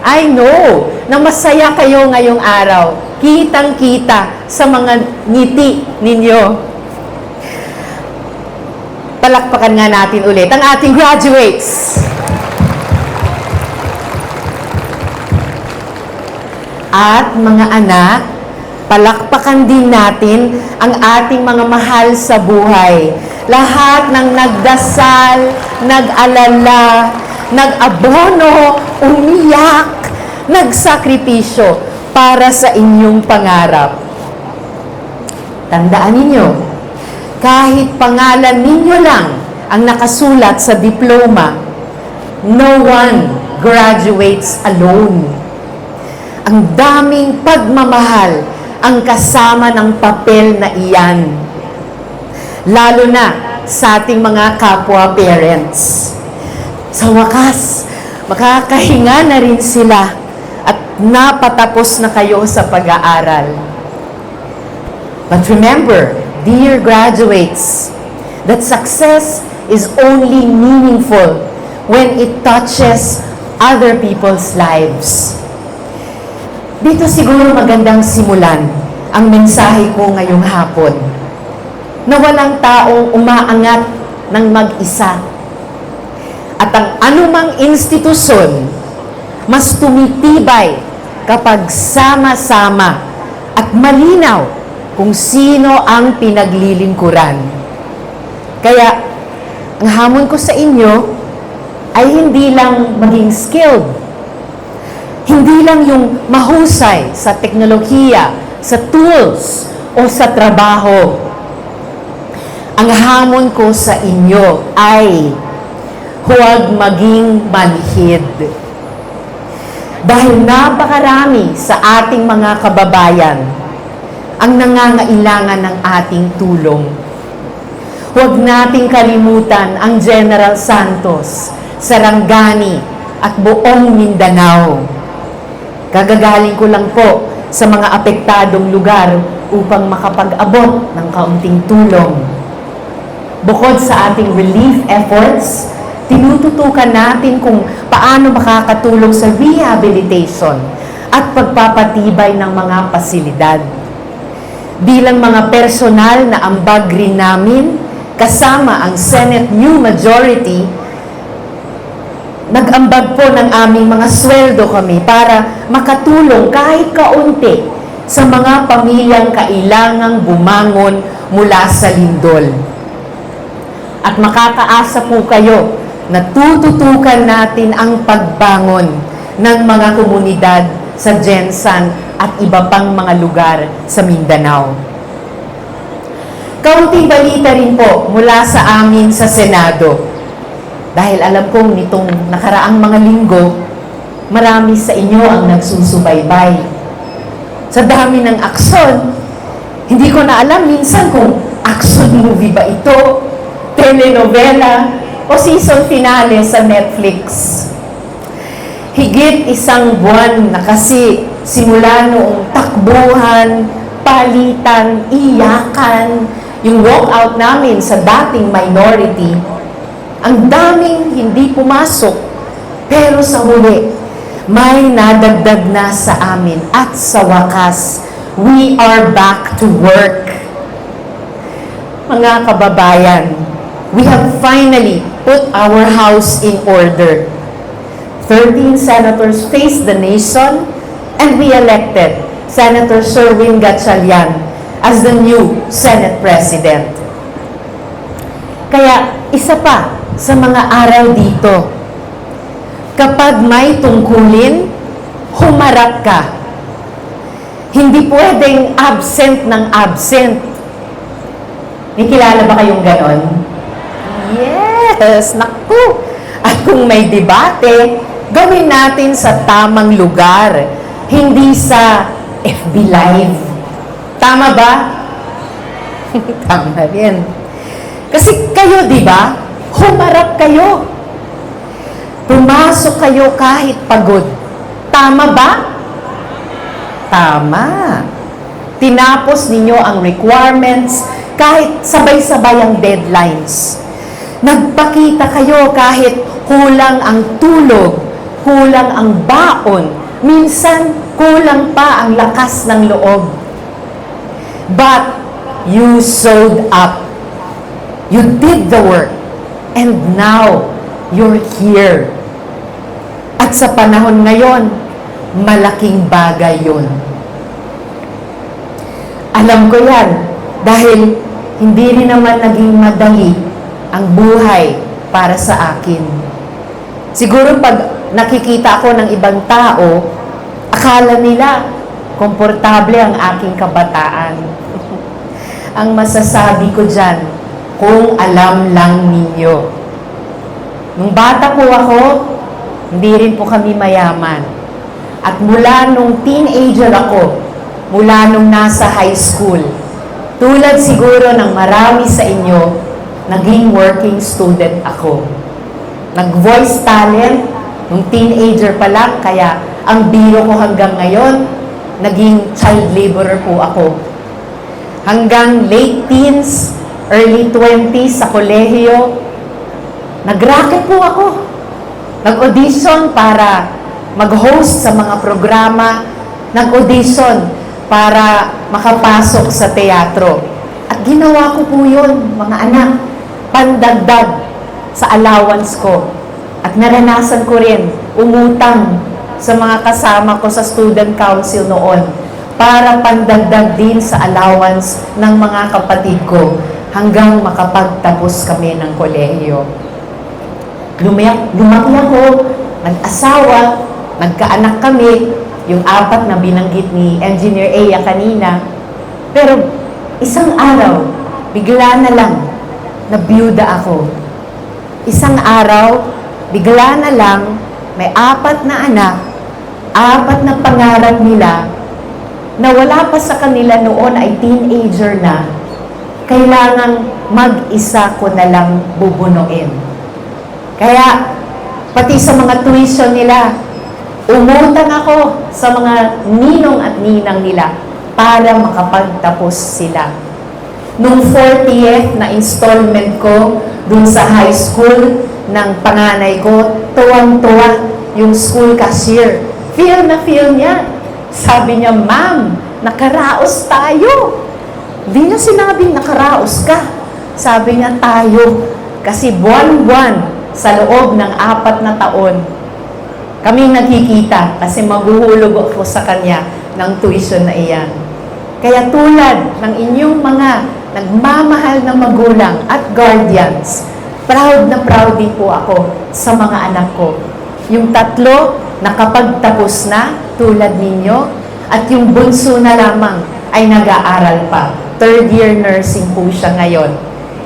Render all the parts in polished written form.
I know na masaya kayo ngayong araw. Kitang-kita sa mga ngiti ninyo. Palakpakan nga natin ulit ang ating graduates. At mga anak, palakpakan din natin ang ating mga mahal sa buhay. Lahat ng nagdasal, nag-alala, nag-abono, umiyak, nagsakripisyo para sa inyong pangarap. Tandaan ninyo, kahit pangalan ninyo lang ang nakasulat sa diploma, no one graduates alone. Ang daming pagmamahal ang kasama ng papel na iyan. Lalo na sa ating mga kapwa parents. Sa wakas, makakahinga na rin sila at napatapos na kayo sa pag-aaral. But remember, dear graduates, that success is only meaningful when it touches other people's lives. Dito siguro magandang simulan ang mensahe ko ngayong hapon na walang taong umaangat ng mag-isa. At ang anumang institusyon mas tumitibay kapag sama-sama at malinaw kung sino ang pinaglilingkuran. Kaya, ang hamon ko sa inyo ay hindi lang maging skilled, hindi lang yung mahusay sa teknolohiya, sa tools, o sa trabaho. Ang hamon ko sa inyo ay huwag maging manhid. Dahil napakarami sa ating mga kababayan ang nangangailangan ng ating tulong. Huwag nating kalimutan ang General Santos, Sarangani, at buong Mindanao. Kagagaling ko lang po sa mga apektadong lugar upang makapag-abot ng kaunting tulong. Bukod sa ating relief efforts, tinututukan natin kung paano makakatulong sa rehabilitation at pagpapatibay ng mga pasilidad. Bilang mga personal na ambag rin namin, kasama ang Senate New Majority, nag-ambag po ng aming mga sweldo kami para makatulong kahit kaunti sa mga pamilyang kailangang bumangon mula sa lindol. At makakaasa po kayo na tututukan natin ang pagbangon ng mga komunidad sa Jensan at iba pang mga lugar sa Mindanao. Kaunting balita rin po mula sa amin sa Senado. Dahil alam kong nitong nakaraang mga linggo, marami sa inyo ang nagsusubaybay. Sa dami ng aksyon, hindi ko na alam minsan kung action movie ba ito, telenovela, o season finale sa Netflix. Higit isang buwan na kasi simula noong takbuhan, palitan, iyakan, yung walkout namin sa dating minority, ang daming hindi pumasok, pero sa huli, may nadagdag na sa amin at sa wakas, we are back to work. Mga kababayan, we have finally put our house in order. 13 senators faced the nation, and we elected Senator Sherwin Gatchalian as the new Senate President. Kaya, isa pa sa mga araw dito, kapag may tungkulin, humarap ka. Hindi pwedeng absent ng absent. May kilala ba kayong ganon? Yes! Naku! At kung may debate, gawin natin sa tamang lugar, hindi sa FB Live. Tama ba? Tama rin. Kasi kayo, di ba? Humarap kayo. Pumasok kayo kahit pagod. Tama ba? Tama. Tinapos ninyo ang requirements kahit sabay-sabay ang deadlines. Nagpakita kayo kahit kulang ang tulog, kulang ang baon, minsan kulang pa ang lakas ng loob. But you showed up. You did the work. And now, you're here. At sa panahon ngayon, malaking bagay yun. Alam ko yan, dahil hindi rin naman naging madali ang buhay para sa akin. Siguro pag nakikita ako ng ibang tao, akala nila komportable ang aking kabataan. Ang masasabi ko dyan, kung alam lang ninyo. Nung bata po ako, hindi rin po kami mayaman. At mula nung teenager ako, mula nung nasa high school, tulad siguro ng marami sa inyo, naging working student ako. Nag-voice talent, nung teenager pa lang, kaya ang biro ko hanggang ngayon, naging child laborer po ako. Hanggang late teens, early 20s sa kolehiyo, nag-racket po ako. Nag-audition para mag-host sa mga programa, nag-audition para makapasok sa teatro. At ginawa ko po yun, mga anak, pandagdag sa allowance ko. At naranasan ko rin umutang sa mga kasama ko sa student council noon para pandagdag din sa allowance ng mga kapatid ko hanggang makapagtapos kami ng kolehiyo. Lumaki ako, nag-asawa, nagkaanak kami, yung 4 na binanggit ni Engineer Aya kanina. Pero isang araw, bigla na lang, nabiyuda ako. Isang araw, bigla na lang, may 4 na anak, 4 na pangarap nila, na wala pa sa kanila noon ay teenager na, kailangang mag-isa ko na lang bubunuin. Kaya, pati sa mga tuition nila, umutang ako sa mga ninong at ninang nila para makapagtapos sila. Nung 40th na installment ko dun sa high school ng panganay ko, tuwang-tuwa yung school cashier. Feel na feel niya. Sabi niya, "Ma'am, nakaraos tayo." Di niya sinabing nakaraos ka. Sabi niya, tayo. Kasi buwan-buwan sa loob ng 4 na taon, kaming nagkikita kasi maghuhulog ako sa kanya ng tuition na iyan. Kaya tulad ng inyong mga nagmamahal na magulang at guardians, proud na proud din po ako sa mga anak ko. Yung 3 nakapagtapos na tulad ninyo at yung bunso na lamang ay nag-aaral pa. 3rd year nursing po siya ngayon.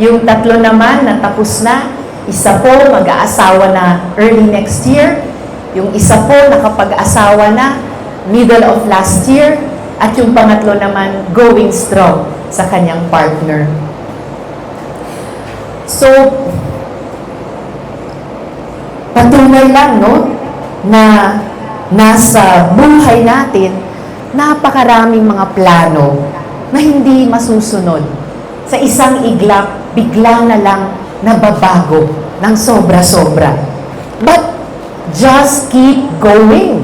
Yung 3 naman natapos na, isa po mag-aasawa na early next year, yung isa po nakapag-asawa na middle of last year, at yung pangatlo naman going strong sa kanyang partner. So, patunay lang, no, na nasa buhay natin, napakaraming mga plano na hindi masusunod. Sa isang iglap, bigla na lang nababago ng sobra-sobra. But just keep going.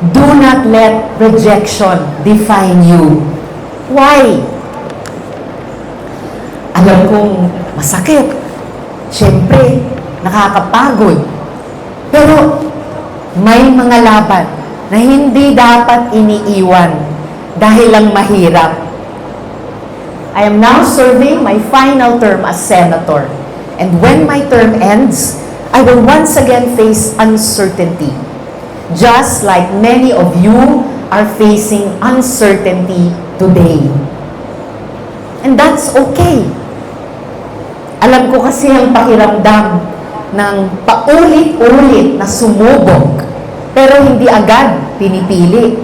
Do not let rejection define you. Why? Alam kong masakit. Siyempre, nakakapagod. Pero may mga laban na hindi dapat iniiwan dahil lang mahirap. I am now serving my final term as senator. And when my term ends, I will once again face uncertainty. Just like many of you are facing uncertainty today. And that's okay. Alam ko kasi ang pakiramdam ng paulit-ulit na sumubok, pero hindi agad pinipili.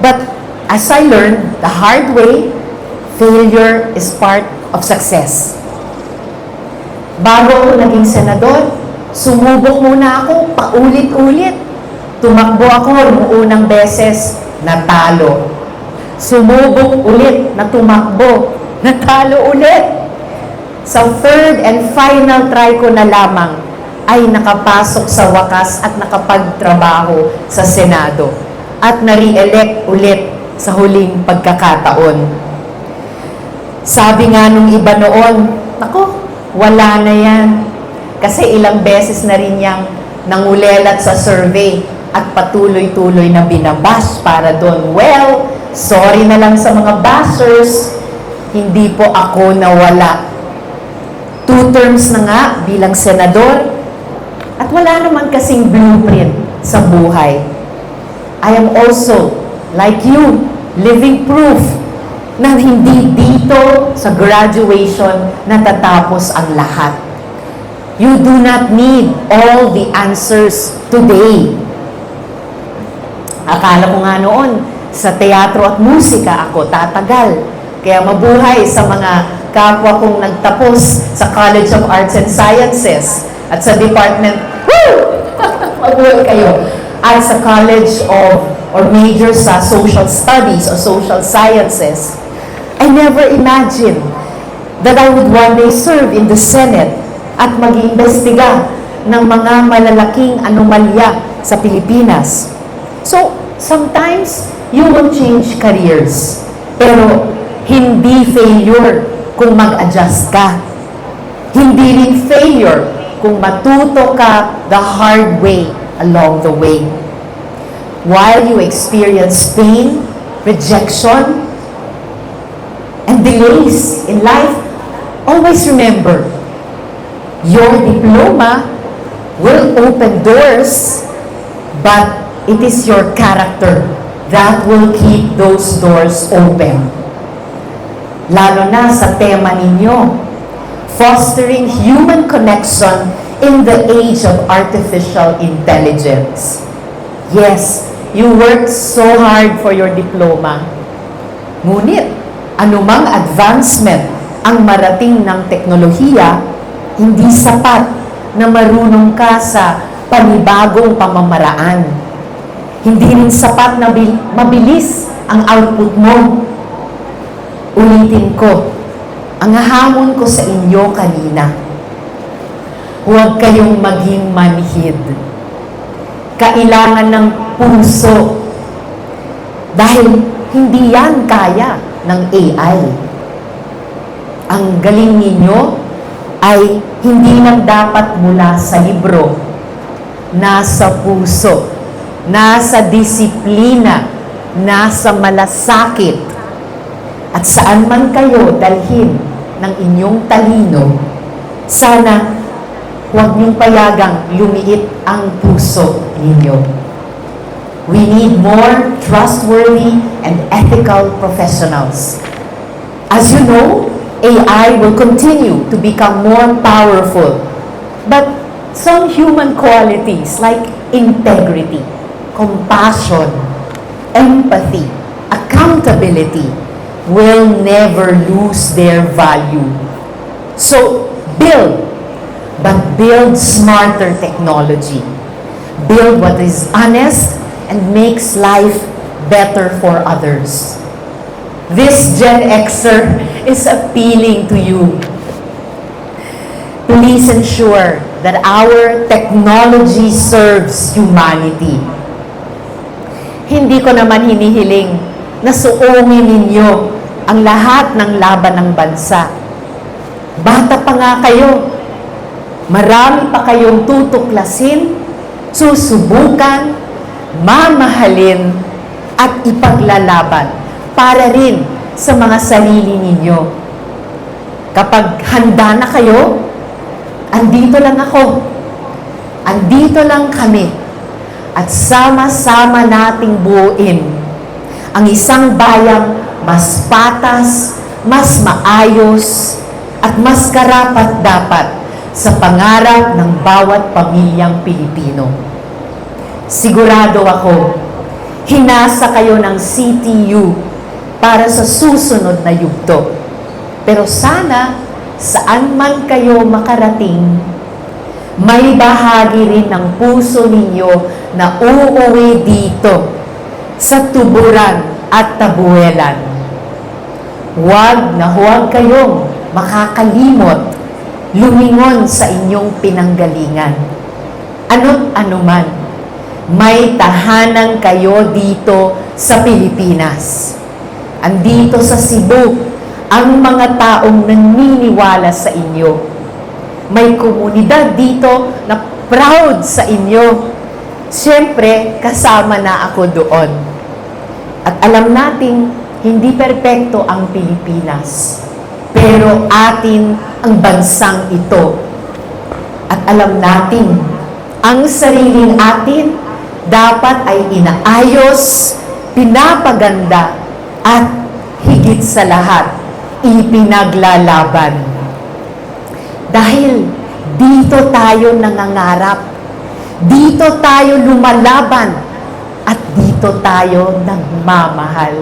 But as I learned the hard way, failure is part of success. Bago ako naging senador, sumubok muna ako paulit-ulit. Tumakbo ako noong unang beses, natalo. Sumubok ulit na tumakbo, natalo ulit. Sa 3rd and final try ko na lamang, ay nakapasok sa wakas at nakapagtrabaho sa Senado at na-re-elect ulit sa huling pagkakataon. Sabi nga nung iba noon, nako, wala na yan. Kasi ilang beses na rin niyang nangulelat sa survey at patuloy-tuloy na binabash para doon. Well, sorry na lang sa mga bashers, hindi po ako nawala. 2 terms na nga bilang senador at wala naman kasing blueprint sa buhay. I am also, like you, living proof na hindi dito sa graduation natatapos ang lahat. You do not need all the answers today. Akala ko nga noon, sa teatro at musika ako tatagal. Kaya mabuhay sa mga kapwa kong nagtapos sa College of Arts and Sciences at sa Department, mabuhay kayo, at sa College of, or major sa Social Studies or Social Sciences. I never imagined that I would one day serve in the Senate at mag-iimbestiga ng mga malalaking anomalya sa Pilipinas. So, sometimes, you will change careers. Pero, hindi failure kung mag-adjust ka. Hindi rin failure kung matuto ka the hard way along the way. While you experience pain, rejection, and delays in life, always remember, your diploma will open doors, but it is your character that will keep those doors open. Lalo na sa tema ninyo, fostering human connection in the age of artificial intelligence. Yes, you worked so hard for your diploma. Ngunit, anumang advancement ang marating ng teknolohiya, hindi sapat na marunong ka sa panibagong pamamaraan. Hindi rin sapat na mabilis ang output mo. Ulitin ko, ang hamon ko sa inyo kanina, huwag kayong maging manhid. Kailangan ng puso dahil hindi yan kaya ng AI. Ang galing ninyo ay hindi lang dapat mula sa libro, nasa puso, nasa disiplina, nasa malasakit, at saan man kayo dalhin ng inyong talino, sana huwag niyong payagang lumiit ang puso ninyo. We need more trustworthy and ethical professionals. As you know, AI will continue to become more powerful, but some human qualities like integrity, compassion, empathy, accountability will never lose their value. So, build, but build smarter technology. Build what is honest and makes life better for others. This Gen Xer is appealing to you. Please ensure that our technology serves humanity. Hindi ko naman hinihiling na suungin ninyo ang lahat ng laban ng bansa. Bata pa nga kayo. Marami pa kayong tutuklasin, susubukan, mamahalin, at ipaglalaban para rin sa mga sarili ninyo. Kapag handa na kayo, andito lang ako. Andito lang kami. At sama-sama nating buuin ang isang bayang mas patas, mas maayos, at mas karapat-dapat sa pangarap ng bawat pamilyang Pilipino. Sigurado ako, hinasa kayo ng CTU para sa susunod na yugto. Pero sana, saan man kayo makarating, may bahagi rin ng puso ninyo na uuwi dito sa tuburan at tabuelan. Huwag na huwag kayong makakalimot lumingon sa inyong pinanggalingan. ano't anuman, may tahanan kayo dito sa Pilipinas. Andito sa Cebu, ang mga taong naniniwala sa inyo. May komunidad dito na proud sa inyo. Siyempre, kasama na ako doon. At alam nating hindi perpekto ang Pilipinas, pero atin ang bansang ito. At alam natin, ang sariling atin dapat ay inaayos, pinapaganda, at higit sa lahat, ipinaglalaban. Dahil dito tayo nangangarap, dito tayo lumalaban, at dito tayo nagmamahal.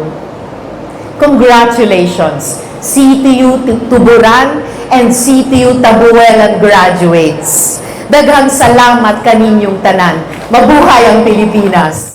Congratulations, CTU Tuburan and CTU Tabuelan graduates. Daghang salamat kaninyong tanan. Mabuhay ang Pilipinas!